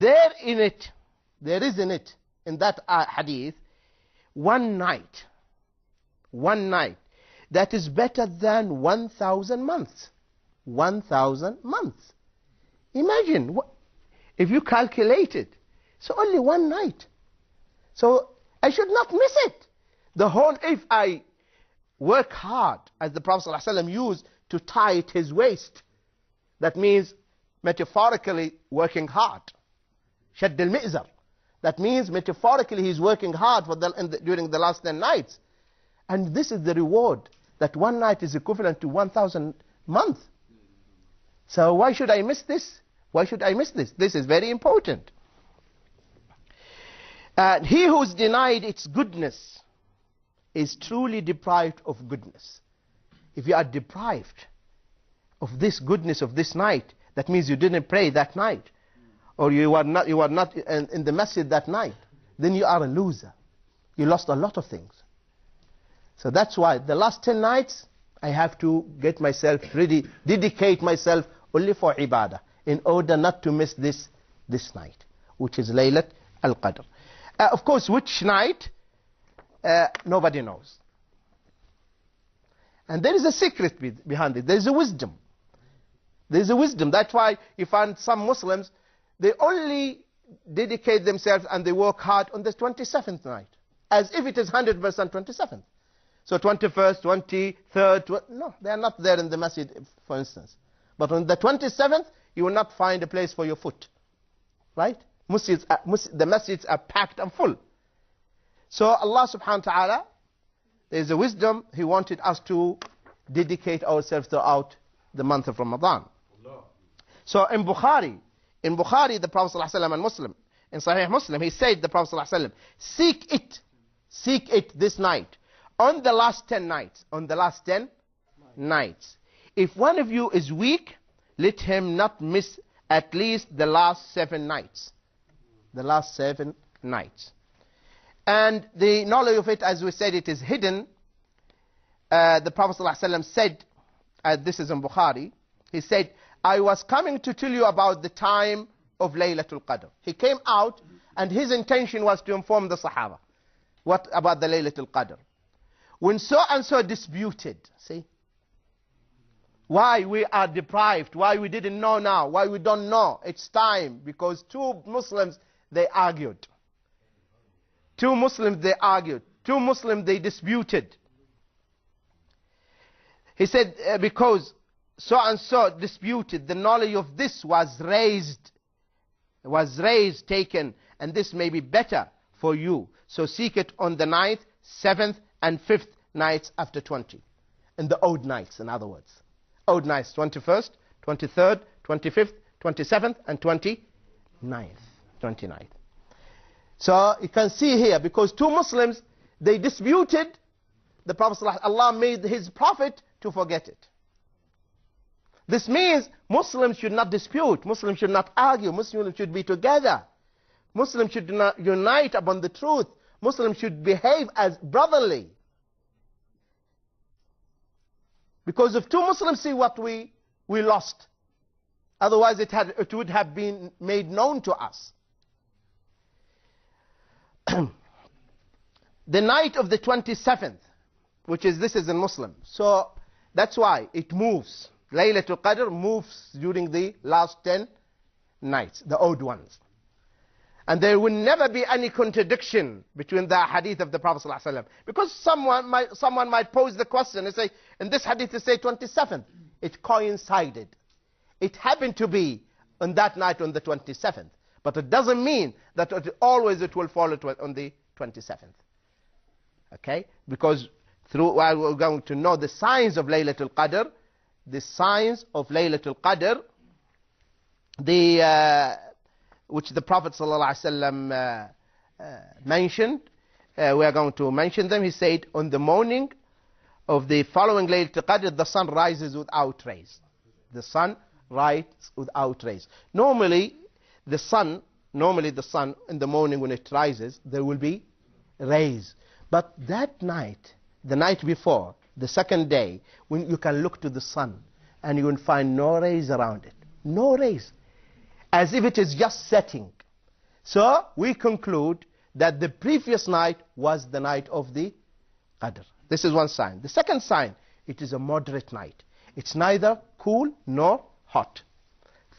there is in it, in that hadith, one night that is better than 1,000 months. 1,000 months. Imagine, if you calculate it, so only one night. So I should not miss it. If I work hard, as the Prophet ﷺ used to tight his waist, that means metaphorically working hard. Shadd al-mi'zar. That means metaphorically he's working hard during the last 10 nights. And this is the reward, that one night is equivalent to 1,000 months. So why should I miss this? Why should I miss this? This is very important. He who's denied its goodness is truly deprived of goodness. If you are deprived of this goodness of this night, that means you didn't pray that night, or you are not in the masjid that night, then you are a loser. You lost a lot of things. So that's why the last 10 nights I have to get myself ready, dedicate myself only for ibadah, in order not to miss this night, which is Laylat al-Qadr. Of course, which night? Nobody knows. And there is a secret behind it. There is a wisdom. There is a wisdom. That's why you find some Muslims, they only dedicate themselves and they work hard on the 27th night, as if it is 100% 27th. So 21st, 23rd, no, they are not there in the masjid, for instance. But on the 27th, you will not find a place for your foot. Right? The masjids are packed and full. So Allah subhanahu wa ta'ala, there is a wisdom. He wanted us to dedicate ourselves throughout the month of Ramadan. So in Bukhari, the Prophet ﷺ and Muslim, in Sahih Muslim, he said, the Prophet ﷺ, seek it this night, on the last 10 nights, If one of you is weak, let him not miss at least the last 7 nights. The last 7 nights. And the knowledge of it, as we said, it is hidden. The Prophet ﷺ said, this is in Bukhari, he said, I was coming to tell you about the time of Laylatul Qadr. He came out and his intention was to inform the Sahaba. What about the Laylatul Qadr? When so and so disputed, see, why we are deprived, why we didn't know now, why we don't know, it's time, because two Muslims, they argued. Two Muslims, they disputed. He said, because so and so disputed, the knowledge of this was raised, taken, and this may be better for you. So seek it on the 9th, 7th, and 5th nights after 20. In the odd nights, in other words. Odd nights, 21st, 23rd, 25th, 27th, and 29th. So you can see here, because two Muslims, they disputed, the Prophet, Allah made his Prophet to forget it. This means Muslims should not dispute, Muslims should not argue, Muslims should be together. Muslims should not unite upon the truth. Muslims should behave as brotherly. Because if two Muslims see what we lost, otherwise it would have been made known to us. The night of the 27th, this is in Muslim. So that's why it moves. Laylatul Qadr moves during the last 10 nights, the odd ones. And there will never be any contradiction between the hadith of the Prophet ﷺ. Because someone might pose the question and say, in this hadith it says 27th. It coincided. It happened to be on that night on the 27th. But it doesn't mean that it will fall on the 27th. Okay? Because while we're going to know the signs of Laylatul Qadr, which the Prophet ﷺ mentioned, we are going to mention them. He said, on the morning of the following Laylatul Qadr, the sun rises without rays. The sun rises without rays. Normally the sun in the morning when it rises, there will be rays. But that night, the night before, the second day, when you can look to the sun and you will find no rays around it. No rays. As if it is just setting. So we conclude that the previous night was the night of the Qadr. This is one sign. The second sign, it is a moderate night. It's neither cool nor hot.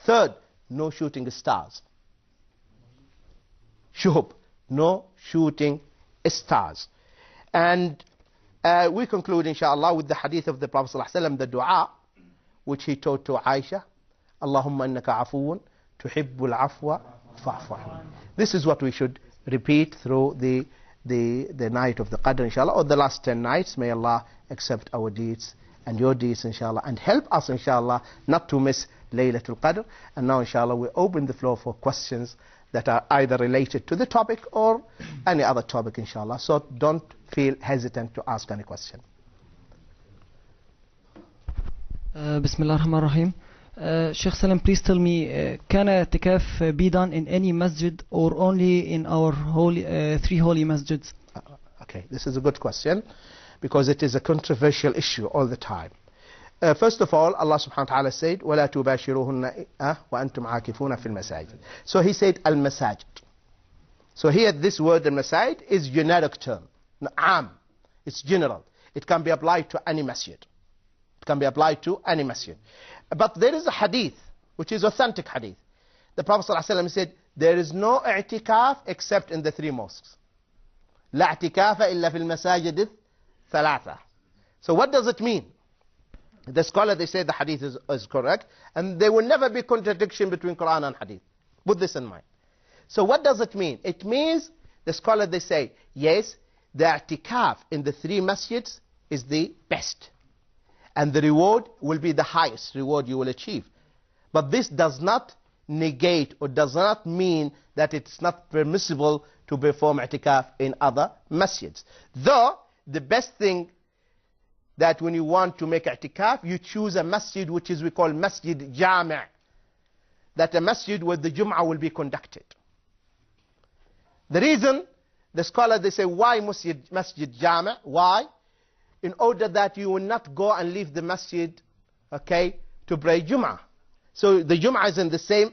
Third, no shooting stars. Shuhub, no shooting stars. And we conclude, inshallah, with the hadith of the Prophet ﷺ, the dua, which he taught to Aisha, Allahumma innaka afuun, tuhibbul afwa, fa'fu anni. This is what we should repeat through the night of the Qadr, inshallah, or the last 10 nights. May Allah accept our deeds and your deeds, inshallah, and help us, inshallah, not to miss Laylatul Qadr. And now, inshallah, we open the floor for questions that are either related to the topic or any other topic, inshallah. So don't feel hesitant to ask any question. Bismillah ar-Rahman ar-Rahim. Shaykh Salem, please tell me, can i'tikaf be done in any masjid or only in our three holy masjids? Okay, this is a good question because it is a controversial issue all the time. First of all, Allah subhanahu wa ta'ala said, وَلَا تُبَاشِرُوهُنَّ وَأَنْتُمْ عَاكِفُونَ فِي الْمَسَاجِدِ. So he said al-masajid. So here this word al-masajid is generic term. Am. It's general. It can be applied to any masjid. It can be applied to any masjid. But there is a hadith, which is authentic hadith. The Prophet ﷺ said, there is no i'tikaf except in the three mosques. لا اعتكاف إلا في المساجد الثلاثة. So what does it mean? The scholar, they say the hadith is correct, and there will never be contradiction between Quran and hadith. Put this in mind. So what does it mean? It means, the scholar, they say, yes, the i'tikaf in the three masjids is the best. And the reward will be the highest reward you will achieve. But this does not negate or does not mean that it's not permissible to perform i'tikaf in other masjids. Though, the best thing that when you want to make i'tikaf, you choose a masjid which is we call masjid jami'. That a masjid where the Jum'ah will be conducted. The reason, the scholar, they say, why masjid jami'? Why? In order that you will not go and leave the masjid, okay, to pray Jum'ah. So the Jum'ah is in the same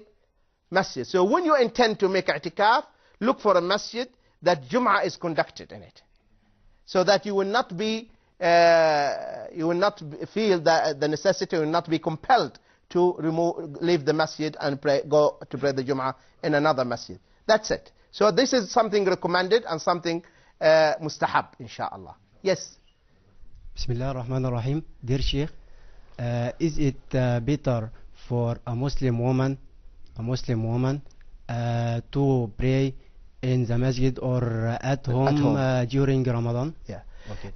masjid. So when you intend to make i'tikaf, look for a masjid that Jum'ah is conducted in it. So that you will not be you will not feel the necessity, will not be compelled to leave the masjid and go to pray the Jum'ah in another masjid. That's it. So this is something recommended and something mustahab, inshallah. Yes. Bismillah ar-Rahman ar-Rahim. Dear Sheikh, is it better for a Muslim woman to pray in the masjid or at home. During Ramadan? Yeah. Okay.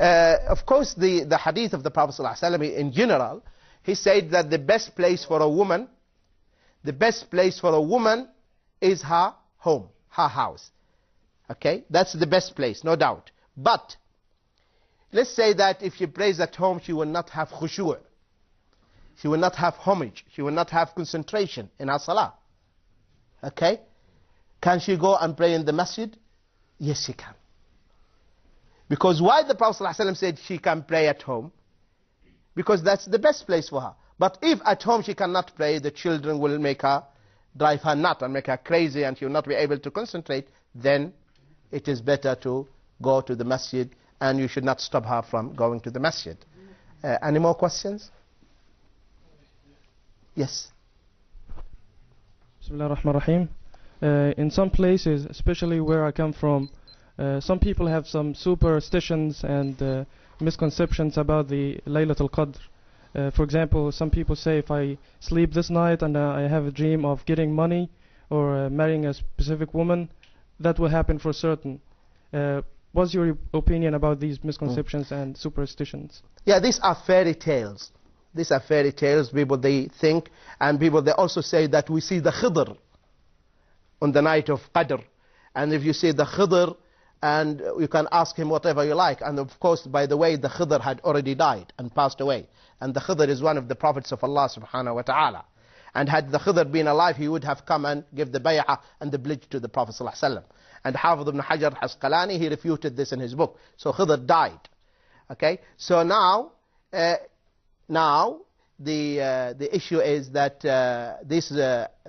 Of course, the hadith of the Prophet ﷺ in general, he said that the best place for a woman is her home, her house. Okay, that's the best place, no doubt. But let's say that if she prays at home, she will not have khushu', she will not have homage, she will not have concentration in her salah. Okay, can she go and pray in the masjid? Yes, she can. Because why the Prophet ﷺ said she can pray at home? Because that's the best place for her. But if at home she cannot pray, the children will drive her nuts and make her crazy, and she will not be able to concentrate, then it is better to go to the masjid, and you should not stop her from going to the masjid. Any more questions? Yes. Bismillah ar-Rahman ar-Rahim. In some places, especially where I come from, some people have some superstitions and misconceptions about the Laylatul Qadr. For example, some people say if I sleep this night and I have a dream of getting money or marrying a specific woman, that will happen for certain. What's your opinion about these misconceptions and superstitions? Yeah, these are fairy tales. These are fairy tales. People, they think, and people, they also say that we see the Khidr on the night of Qadr. And if you see the Khidr, and you can ask him whatever you like. And of course, by the way, the Khidr had already died and passed away. And the Khidr is one of the prophets of Allah subhanahu wa ta'ala. And had the Khidr been alive, he would have come and give the bay'ah and the pledge to the Prophet sallallahu alaihi wasallam. And Hafidh ibn Hajar Asqalani, he refuted this in his book. So Khidr died. Okay, so now the issue is that these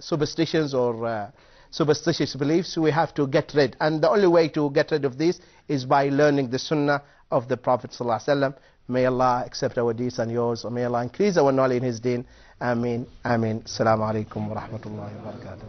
superstitions or superstitious beliefs we have to get rid. And the only way to get rid of these is by learning the sunnah of the Prophet ﷺ. May Allah accept our deeds and yours. May Allah increase our knowledge in His deen. Ameen. Ameen. Assalamu alaikum wa rahmatullahi wa barakatuh.